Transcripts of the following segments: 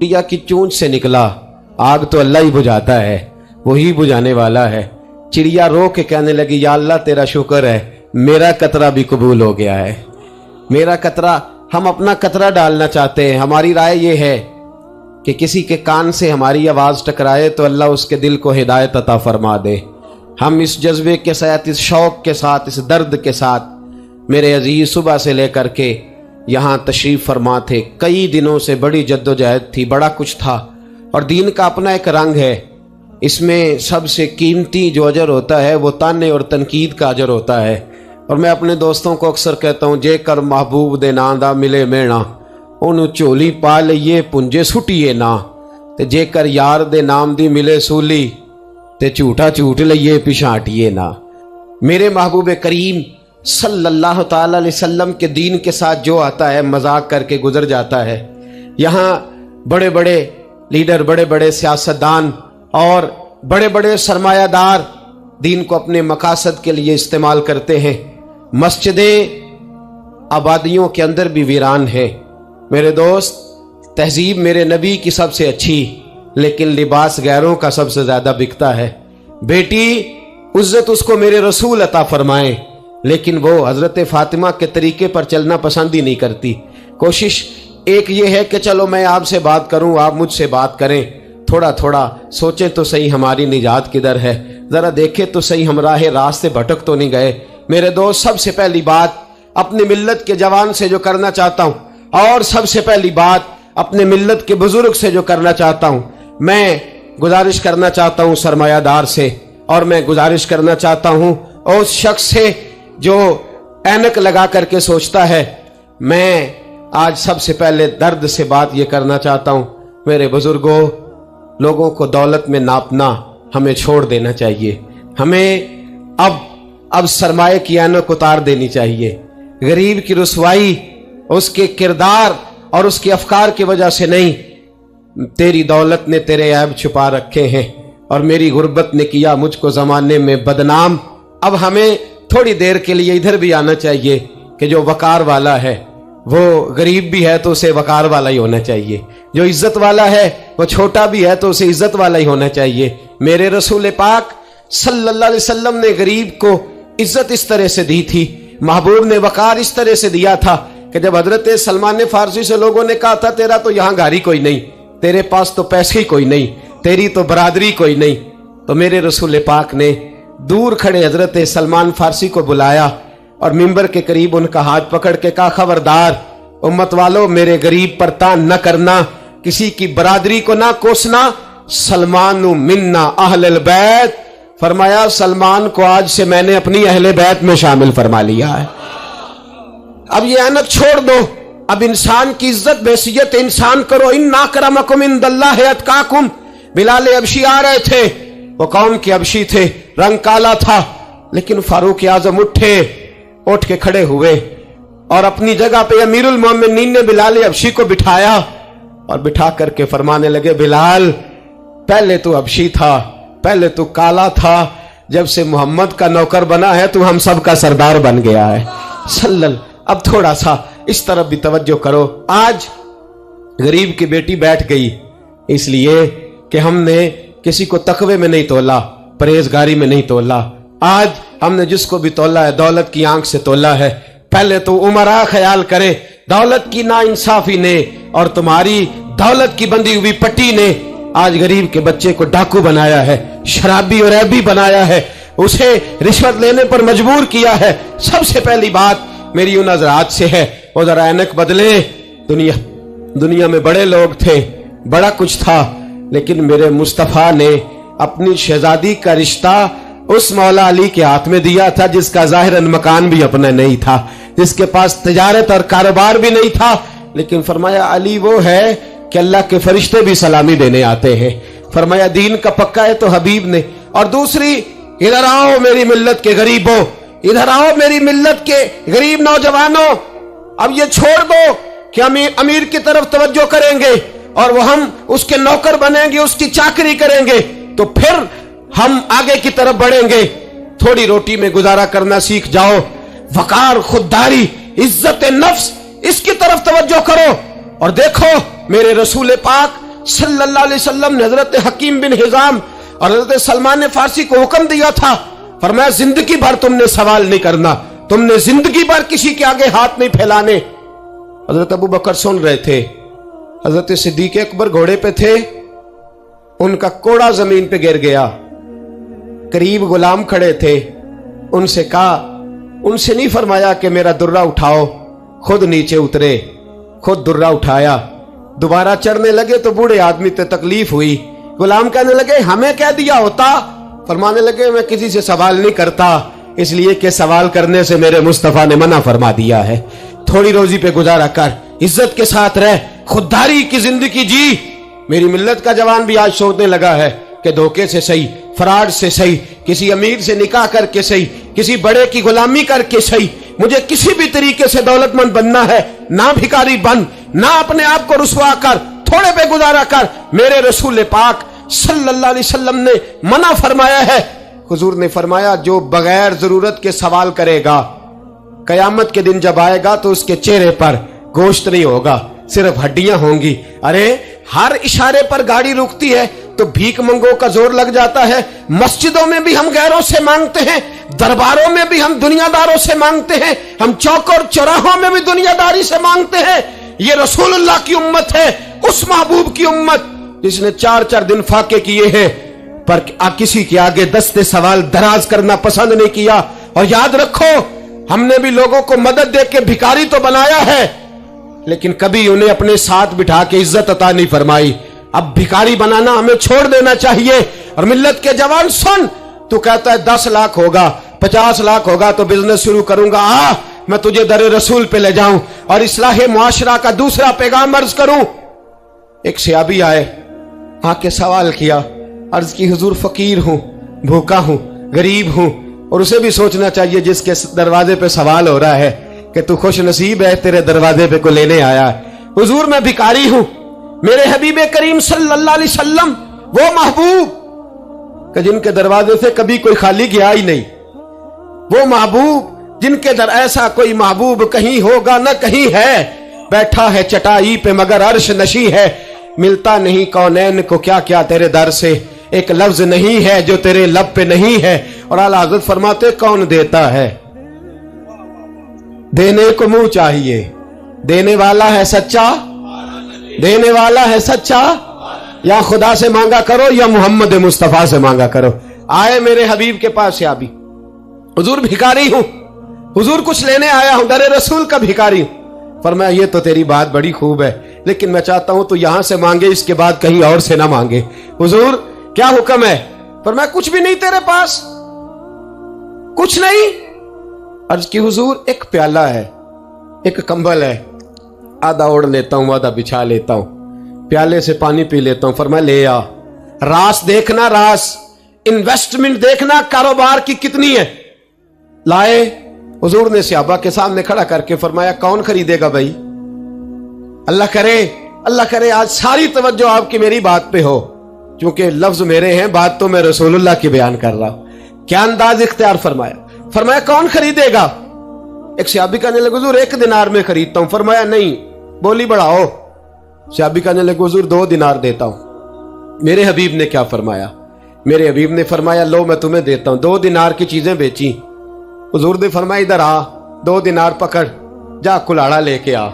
चिड़िया की चोंच से निकला, आग तो अल्लाह ही बुझाता है, वही बुझाने वाला है। चिड़िया रो के कहने लगी, या अल्लाह तेरा शुक्र है मेरा कतरा भी कबूल हो गया है। मेरा कतरा, हम अपना कतरा डालना चाहते हैं। हमारी राय ये है कि किसी के कान से हमारी आवाज़ टकराए तो अल्लाह उसके दिल को हिदायत अता फरमा दे। हम इस जज्बे के साथ, इस शौक़ के साथ, इस दर्द के साथ मेरे अजीज सुबह से लेकर के यहाँ तशरीफ़ फरमा थे। कई दिनों से बड़ी जद्दोजहद थी, बड़ा कुछ था, और दीन का अपना एक रंग है। इसमें सबसे कीमती जो अजर होता है वो ताने और तनकीद का अजर होता है। और मैं अपने दोस्तों को अक्सर कहता हूँ, जे कर महबूब दे नां दा मिले मेणा, ओनू झोली पा लईए पुंजे सुटिए ना, ते जे कर यार दे नाम दी मिले सूली, ते झूठा झूठ लईए पिछाटिए ना। मेरे महबूब करीम सल्लल्लाहु ताला अलैहि वसल्लम के दीन के साथ जो आता है मजाक करके गुजर जाता है। यहाँ बड़े बड़े लीडर, बड़े बड़े सियासतदान और बड़े बड़े सरमायादार दीन को अपने मकासद के लिए इस्तेमाल करते हैं। मस्जिदें आबादियों के अंदर भी वीरान है। मेरे दोस्त, तहजीब मेरे नबी की सबसे अच्छी, लेकिन लिबास गैरों का सबसे ज्यादा बिकता है। बेटी इज्जत उसको मेरे रसूल अता फरमाए, लेकिन वो हजरत फातिमा के तरीके पर चलना पसंद ही नहीं करती। कोशिश एक ये है कि चलो मैं आपसे बात करूं, आप मुझसे बात करें, थोड़ा थोड़ा सोचें तो सही हमारी निजात किधर है, जरा देखें तो सही हम रास्ते भटक तो नहीं गए। मेरे दोस्त, सबसे पहली बात अपनी मिल्लत के जवान से जो करना चाहता हूं, और सबसे पहली बात अपने मिल्लत के बुजुर्ग से जो करना चाहता हूं, मैं गुजारिश करना चाहता हूं सरमायादार से, और मैं गुजारिश करना चाहता हूं उस शख्स से जो ऐनक लगा करके सोचता है। मैं आज सबसे पहले दर्द से बात ये करना चाहता हूं, मेरे बुजुर्गों, लोगों को दौलत में नापना हमें छोड़ देना चाहिए। हमें अब सरमाए की ऐनक उतार देनी चाहिए। गरीब की रुसवाई उसके किरदार और उसके अफकार की वजह से नहीं, तेरी दौलत ने तेरे ऐब छुपा रखे हैं और मेरी गुर्बत ने किया मुझको जमाने में बदनाम। अब हमें थोड़ी देर के लिए इधर भी आना चाहिए कि जो वकार वाला है वो गरीब भी है तो उसे वकार वाला ही होना चाहिए, जो इज्जत वाला है वो छोटा भी है तो उसे इज्जत वाला ही होना चाहिए। मेरे रसूल पाक सल्लल्लाहु अलैहि वसल्लम ने गरीब को इज्जत इस तरह से दी थी, महबूब ने वकार इस तरह से दिया था कि जब हजरत सलमान फारसी से लोगों ने कहा था तेरा तो यहाँ गाड़ी कोई नहीं, तेरे पास तो पैसे ही कोई नहीं, तेरी तो बरादरी कोई नहीं, तो मेरे रसूल पाक ने दूर खड़े हजरत सलमान फारसी को बुलाया और मिंबर के करीब उनका हाथ पकड़ के कहा, खबरदार उम्मत वालों, मेरे गरीब पर तान न करना, किसी की बरादरी को ना कोसना। सलमान मिन्ना अहलल बैत, फरमाया सलमान को आज से मैंने अपनी अहले बैत में शामिल फरमा लिया है। अब ये ऐनक छोड़ दो, अब इंसान की इज्जत बेसियत इंसान करो। इन्ना अक्रमकुम इंदल्लाहि अतकाकुम। बिलाल अबशी आ रहे थे, वो कौम के अबशी थे, रंग काला था, लेकिन फारूक आजम उठ के खड़े हुए और अपनी जगह पे अमीरुल मोमिनीन ने बिलाल अबशी को बिठाया और बिठा करके फरमाने लगे, बिलाल पहले तू अबशी था, पहले तू काला था, जब से मोहम्मद का नौकर बना है तू हम सब का सरदार बन गया है। अब थोड़ा सा इस तरफ भी तवज्जो करो। आज गरीब की बेटी बैठ गई इसलिए कि हमने किसी को तकवे में नहीं तोला, परहेजगारी में नहीं तोला। आज हमने जिसको भी तोला है दौलत की आंख से तोला है। पहले तो उमरा ख्याल करे, दौलत की नाइंसाफी ने और तुम्हारी दौलत की बंधी हुई पट्टी ने आज गरीब के बच्चे को डाकू बनाया है, शराबी और ऐबी बनाया है, उसे रिश्वत लेने पर मजबूर किया है। सबसे पहली बात मेरी उन हजरात से है, वो जरा ऐनक बदले। दुनिया में बड़े लोग थे, बड़ा कुछ था, लेकिन मेरे मुस्तफा ने अपनी शहजादी का रिश्ता उस मौला अली के हाथ में दिया था जिसका जाहिरन मकान भी अपना नहीं था, जिसके पास तिजारत और कारोबार भी नहीं था, लेकिन फरमाया अली वो है कि अल्लाह के फरिश्ते भी सलामी देने आते हैं। फरमाया दीन का पक्का है तो हबीब ने। और दूसरी, इधर आओ मेरी मिल्लत के गरीबों, इधर आओ मेरी मिल्लत के गरीब नौजवानों, अब ये छोड़ दो कि हम अमीर की तरफ तवज्जो करेंगे और वो हम उसके नौकर बनेंगे, उसकी चाकरी करेंगे तो फिर हम आगे की तरफ बढ़ेंगे। थोड़ी रोटी में गुजारा करना सीख जाओ, वकार, खुददारी, इज्जत नफ्स, इसकी तरफ तवज्जो करो। और देखो मेरे रसूल पाक सल्लल्लाहु अलैहि वसल्लम ने हजरत हकीम बिन हिजाम और हजरत सलमान फारसी को हुक्म दिया था, फरमाया जिंदगी भर तुमने सवाल नहीं करना, तुमने जिंदगी भर किसी के आगे हाथ नहीं फैलाने। हजरत अबू बकर सुन रहे थे। हजरत सिद्दीक अकबर घोड़े पे थे, उनका कोड़ा जमीन पे गिर गया। करीब गुलाम खड़े थे, उनसे कहा, उनसे नहीं फरमाया कि मेरा दुर्रा उठाओ, खुद नीचे उतरे, खुद दुर्रा उठाया। दोबारा चढ़ने लगे तो बूढ़े आदमी पे तकलीफ हुई। गुलाम कहने लगे हमें कह दिया होता। फरमाने लगे मैं किसी से सवाल नहीं करता, इसलिए कि सवाल करने से मेरे मुस्तफा ने मना फरमा दिया है। थोड़ी रोजी पे गुजारा कर, इज्जत के साथ रह, खुददारी की जिंदगी जी। मेरी मिल्लत का जवान भी आज सोचने लगा है कि धोखे से सही, फ्रॉड से सही, किसी अमीर से निकाह करके सही, किसी बड़े की गुलामी करके सही, मुझे किसी भी तरीके से दौलतमंद बनना है, ना भिखारी बन, ना अपने आप को रुसवा कर, थोड़े पे गुजारा कर। मेरे रसूल पाक सल्लल्लाहु अलैहि वसल्लम ने मना फरमाया है। हुजूर ने फरमाया जो बगैर जरूरत के सवाल करेगा, कयामत के दिन जब आएगा तो उसके चेहरे पर गोश्त नहीं होगा, सिर्फ हड्डियां होंगी। अरे हर इशारे पर गाड़ी रुकती है तो भीख मंगों का जोर लग जाता है। मस्जिदों में भी हम गैरों से मांगते हैं, दरबारों में भी हम दुनियादारों से मांगते हैं, हम चौक और चौराहों में भी दुनियादारी से मांगते हैं। ये रसूलुल्लाह की उम्मत है, उस महबूब की उम्मत जिसने 4-4 दिन फाके किए हैं, पर किसी के आगे दस्ते सवाल दराज करना पसंद नहीं किया। और याद रखो, हमने भी लोगों को मदद दे के भिखारी तो बनाया है, लेकिन कभी उन्हें अपने साथ बिठा के इज्जत अता नहीं फरमाई। अब भिखारी बनाना हमें छोड़ देना चाहिए। और मिल्लत के जवान सुन, तू कहता है 10 लाख होगा, 50 लाख होगा तो बिजनेस शुरू करूंगा, मैं तुझे दर रसूल पे ले जाऊं और इस्लाह मुआशरा का दूसरा पैगाम अर्ज करूं। एक सहाबी आए, आके सवाल किया, अर्ज की हुजूर फकीर हूं, भूखा हूं, गरीब हूं। और उसे भी सोचना चाहिए जिसके दरवाजे पे सवाल हो रहा है कि तू खुश नसीब है, तेरे दरवाजे पे को लेने आया है। हुजूर मैं भिखारी हूं, मेरे हबीब करीम सल्लल्लाहु अलैहि वसल्लम वो महबूब कि जिनके दरवाजे से कभी कोई खाली गया ही नहीं, वो महबूब जिनके दर ऐसा कोई महबूब कहीं होगा न कहीं है, बैठा है चटाई पे मगर अर्श नशी है, मिलता नहीं कौनैन को क्या क्या तेरे दर से, एक लफ्ज नहीं है जो तेरे लब पे नहीं है। और आला हज़रत फरमाते कौन देता है, देने को मुंह चाहिए, देने वाला है सच्चा, देने वाला है सच्चा। या खुदा से मांगा करो या मोहम्मद मुस्तफा से मांगा करो। आए मेरे हबीब के पास से अभी, हुजूर भिखारी हूं, हुजूर कुछ लेने आया हूं, दर रसूल का भिखारी हूं। फरमाया ये तो तेरी बात बड़ी खूब है, लेकिन मैं चाहता हूं तो यहां से मांगे, इसके बाद कहीं और से ना मांगे। हुजूर क्या हुक्म है? फरमाया कुछ भी नहीं तेरे पास, कुछ नहीं। अर्ज की हुजूर एक प्याला है, एक कंबल है, आधा ओढ़ लेता हूं, आधा बिछा लेता हूं, प्याले से पानी पी लेता हूं। फरमाया ले आ, रास देखना, रास इन्वेस्टमेंट देखना कारोबार की कितनी है। लाए, हुजूर ने सहाबा के सामने खड़ा करके फरमाया कौन खरीदेगा भाई? अल्लाह करे आज सारी तवज्जो आपकी मेरी बात पे हो, क्योंकि लफ्ज मेरे हैं, बात तो मैं रसूलुल्लाह की बयान कर रहा हूं। क्या अंदाज इख्तियार फरमाया कौन खरीदेगा? एक सहाबी कहने लगे हुजूर 1 दिनार में खरीदता हूं। फरमाया नहीं, बोली बढ़ाओ। सहाबी कहने लगे हुजूर 2 दिनार देता हूं। मेरे हबीब ने क्या फरमाया? मेरे हबीब ने फरमाया लो मैं तुम्हें देता हूं। 2 दिनार की चीजें बेची। हुजूर ने फरमाया इधर आ, 2 दिनार पकड़, जा कुल्हाड़ा लेके आ,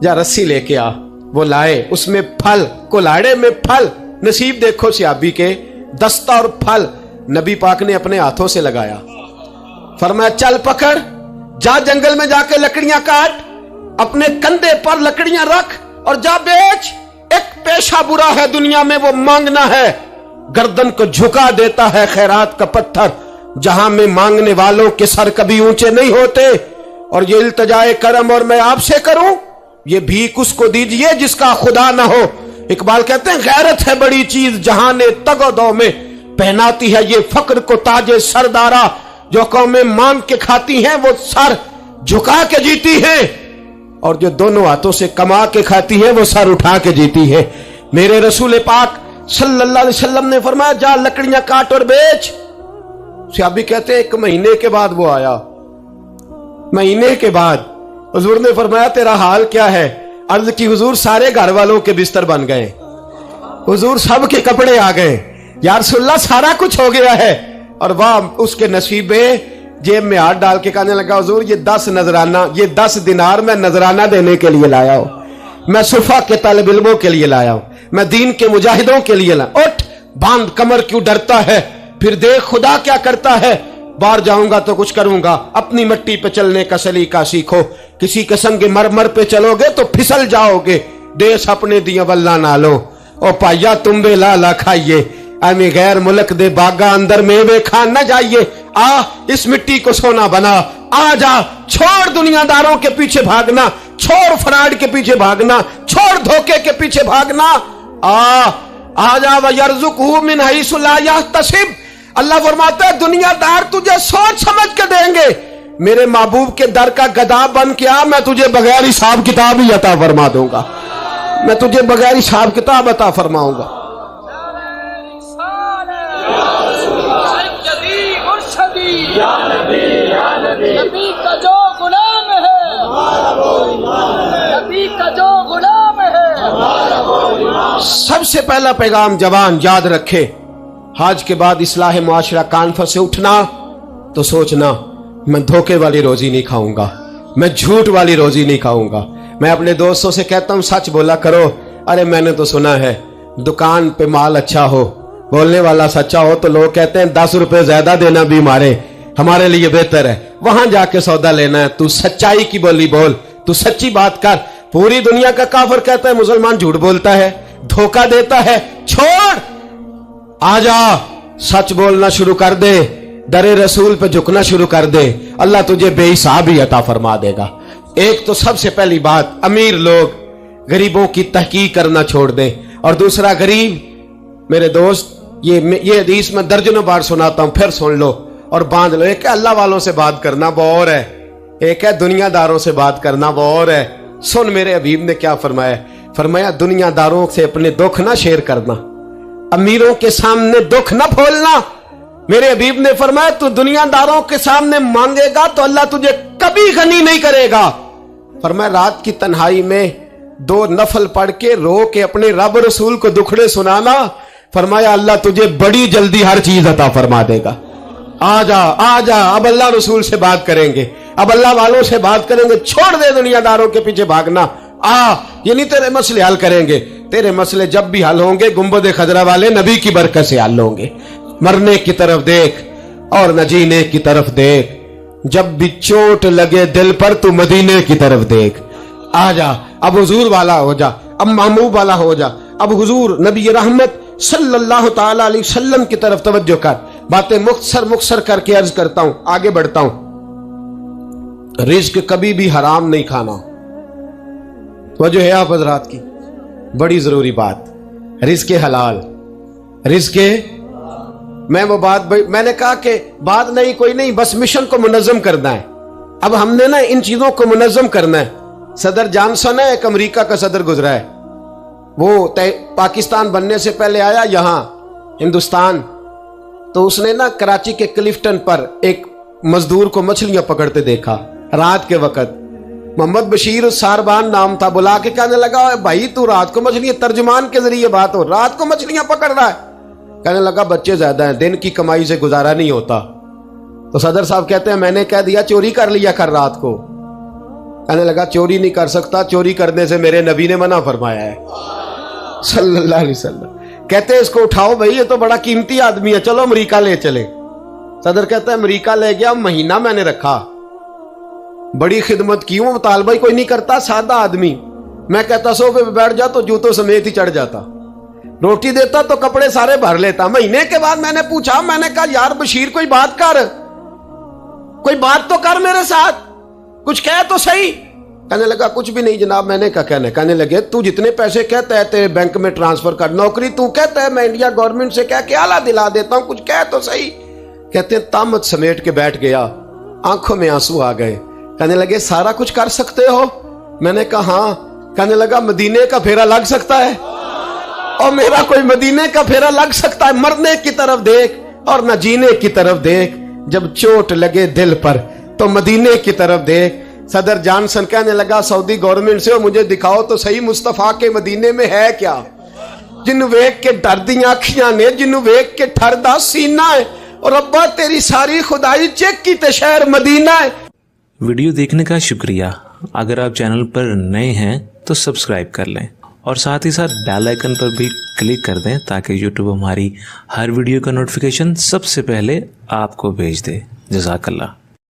जा रस्सी लेके आ। वो लाए, उसमें फल, कुल्हाड़े में फल। नसीब देखो सहाबी के, दस्ता और फल नबी पाक ने अपने हाथों से लगाया। फरमाया चल पकड़, जा जंगल में जाके लकड़ियां काट, अपने कंधे पर लकड़ियां रख और जा बेच। एक पेशा बुरा है दुनिया में, वो मांगना है। गर्दन को झुका देता है खैरात का पत्थर, जहां में मांगने वालों के सर कभी ऊंचे नहीं होते। और ये इल्तजाए करम और मैं आपसे करूं, ये भीख उसको दीजिए जिसका खुदा ना हो। इकबाल कहते हैं गैरत है बड़ी चीज जहां ने तगोदो में पहनाती है ये फक्र को ताजे सरदारा। जो कौमें मांग के खाती हैं वो सर झुका के जीती हैं, और जो दोनों हाथों से कमा के खाती है वो सर उठा के जीती है। मेरे रसूल पाक सल्लल्लाहु अलैहि वसल्लम ने फरमाया जा लकड़ियां काट और बेच। सहाबी कहते हैं 1 महीने के बाद वो आया। महीने के बाद हुजूर ने फरमाया तेरा हाल क्या है? अर्ज की हुजूर सारे घर वालों के बिस्तर बन गए। हुजूर सब के कपड़े आ गए, या रसूलल्लाह सारा कुछ हो गया है। और वाह उसके नसीबे, जेब में हाथ डाल के कहने लगा हुजूर ये 10 नजराना, ये 10 दिनार मैं नजराना देने के लिए लाया हूं, मैं सुफा के तालिब इल्मों के लिए लाया हूं, मैं दीन के मुजाहिदों के लिए लाया। उठ, बांध कमर, क्यों डरता है? फिर देख खुदा क्या करता है। बाहर जाऊंगा तो कुछ करूंगा, अपनी मिट्टी पे चलने का सलीका सीखो, किसी के संग मरमर पे चलोगे तो फिसल जाओगे, देश अपने दिया वल्ला ना लो। ओ पाया तुम बे लाला खाइए, आमी गैर मुल्क दे बागा अंदर मेवे खान न जाइए। आ इस मिट्टी को सोना बना, आ जा, छोड़ दुनियादारों के पीछे भागना, छोड़ फ्रॉड के पीछे भागना, छोड़ धोखे के पीछे भागना। आ जा वयरज़ुक़हु मिन हैसु ला यहतसिब। अल्लाह फरमाता है दुनियादार तुझे सोच समझ के देंगे, मेरे महबूब के दर का गदा बन के आ, मैं तुझे बगैर हिसाब किताब ही अता फरमा दूंगा, मैं तुझे बगैर हिसाब किताब अता फरमाऊंगा। नबी का जो गुलाम है, नबी का जो गुलाम है। सबसे पहला पैगाम जवान याद रखे, हाज के बाद इस्लाह मुआशरा कॉन्फ्रेंस से उठना तो सोचना मैं धोखे वाली रोजी नहीं खाऊंगा, मैं झूठ वाली रोजी नहीं खाऊंगा। मैं अपने दोस्तों से कहता हूं सच बोला करो। अरे मैंने तो सुना है दुकान पे माल अच्छा हो, बोलने वाला सच्चा हो, तो लोग कहते हैं 10 रुपए ज्यादा देना भी हमारे लिए बेहतर है, वहां जाके सौदा लेना है। तू सच्चाई की बोली बोल, तू सच्ची बात कर। पूरी दुनिया का काफिर कहता है मुसलमान झूठ बोलता है, धोखा देता है। छोड़, आजा, सच बोलना शुरू कर दे, दरे रसूल पे झुकना शुरू कर दे, अल्लाह तुझे बेहिसाब ही अता फरमा देगा। एक तो सबसे पहली बात, अमीर लोग गरीबों की तहकीक करना छोड़ दें। और दूसरा, गरीब मेरे दोस्त, ये हदीस में दर्जनों बार सुनाता हूं, फिर सुन लो और बांध लो। एक है अल्लाह वालों से बात करना, वो और है, एक है दुनियादारों से बात करना, वो और है। सुन मेरे हबीब ने क्या फरमाया, फरमाया दुनियादारों से अपने दुख ना शेयर करना, अमीरों के सामने दुख ना खोलना। मेरे हबीब ने फरमाया तू दुनियादारों के सामने मांगेगा तो अल्लाह तुझे कभी गनी नहीं करेगा। फरमाया रात की तन्हाई में 2 नफल पढ़ के रो के अपने रब रसूल को दुखड़े सुनाना, फरमाया अल्लाह तुझे बड़ी जल्दी हर चीज अता फरमा देगा। आजा, आजा, अब अल्लाह रसूल से बात करेंगे, अब अल्लाह वालों से बात करेंगे। छोड़ दे दुनियादारों के पीछे भागना। ये नहीं तेरे मसले हल करेंगे, तेरे मसले जब भी हल होंगे गुंबद खजरा वाले नबी की बरकत से हल होंगे। मरने की तरफ देख और न जीने की तरफ देख, जब भी चोट लगे दिल पर तू मदीने की तरफ देख। आजा, अब हुजूर वाला हो जा, अब महबूब वाला हो जा, अब हुजूर नबी रहमत सल्लल्लाहु ताला अलैहि वसल्लम की तरफ तवज्जो कर। बातें मुख्तसर करके अर्ज करता हूं, आगे बढ़ता हूं। रिज्क कभी भी हराम नहीं खाना, वजह है आप हजरात की बड़ी जरूरी बात, रिज्क हलाल, रिज्क। मैं वो बात मैंने कहा कि बात नहीं कोई नहीं, बस मिशन को मुनज़्ज़म करना है। अब हमने ना इन चीजों को मुनज़्ज़म करना है। सदर जॉनसन है, एक अमेरिका का सदर गुजरा है, वो पाकिस्तान बनने से पहले आया यहां हिंदुस्तान, तो उसने ना कराची के क्लिफ्टन पर एक मजदूर को मछलियां पकड़ते देखा रात के वक्त। मोहम्मद बशीर सारबान नाम था, बुला के कहने लगा भाई तू रात को मछलियां, तर्जुमान के जरिए बात हो, रात को मछलियां पकड़ रहा है। कहने लगा बच्चे ज्यादा हैं, दिन की कमाई से गुजारा नहीं होता। तो सदर साहब कहते हैं मैंने कह दिया चोरी कर लिया कर रात को। कहने लगा चोरी नहीं कर सकता, चोरी करने से मेरे नबी ने मना फरमाया है सल्लल्लाहु अलैहि वसल्लम। कहते हैं इसको उठाओ भाई, ये तो बड़ा कीमती आदमी है, चलो अमेरिका ले चले। सदर कहता है अमेरिका ले गया, महीना मैंने रखा, बड़ी खिदमत की, वो मुतालबा कोई नहीं करता, सादा आदमी। मैं कहता सोफे पे बैठ जा तो जूतों समेत ही चढ़ जाता, रोटी देता तो कपड़े सारे भर लेता। महीने के बाद मैंने पूछा, मैंने कहा यार बशीर कोई बात कर, कोई बात तो कर मेरे साथ, कुछ कह तो सही। कहने लगा कुछ भी नहीं जनाब, मैंने क्या कहना। कहने लगे तू जितने पैसे कहता है तेरे बैंक में ट्रांसफर कर, नौकरी तू कहता है मैं इंडिया गवर्नमेंट से कह के आला दिला देता हूं, कुछ कह तो सही। कहते हैं तामत समेट के बैठ गया, आंखों में आंसू आ गए। कहने लगे सारा कुछ कर सकते हो? मैंने कहा हाँ। कहने लगा मदीने का फेरा लग सकता है? और मेरा कोई मदीने का फेरा लग सकता है? मरने की तरफ देख और न जीने की तरफ देख, जब चोट लगे दिल पर तो मदीने की तरफ देख। सदर जॉनसन कहने लगा सऊदी गवर्नमेंट से मुझे दिखाओ तो सही मुस्तफा के मदीने में है क्या, ਜਿਹਨੂੰ ਵੇਖ ਕੇ ਡਰਦੀਆਂ ਅੱਖੀਆਂ ਨੇ, ਜਿਹਨੂੰ ਵੇਖ ਕੇ ਠਰਦਾ ਸੀਨਾ ਹੈ। और अब्बा तेरी सारी खुदाई चेक की तो शहर मदीना है। वीडियो देखने का शुक्रिया। अगर आप चैनल पर नए हैं तो सब्सक्राइब कर लें और साथ ही साथ बेल आइकन पर भी क्लिक कर दें ताकि यूट्यूब हमारी हर वीडियो का नोटिफिकेशन सबसे पहले आपको भेज दे। जज़ाकल्लाह।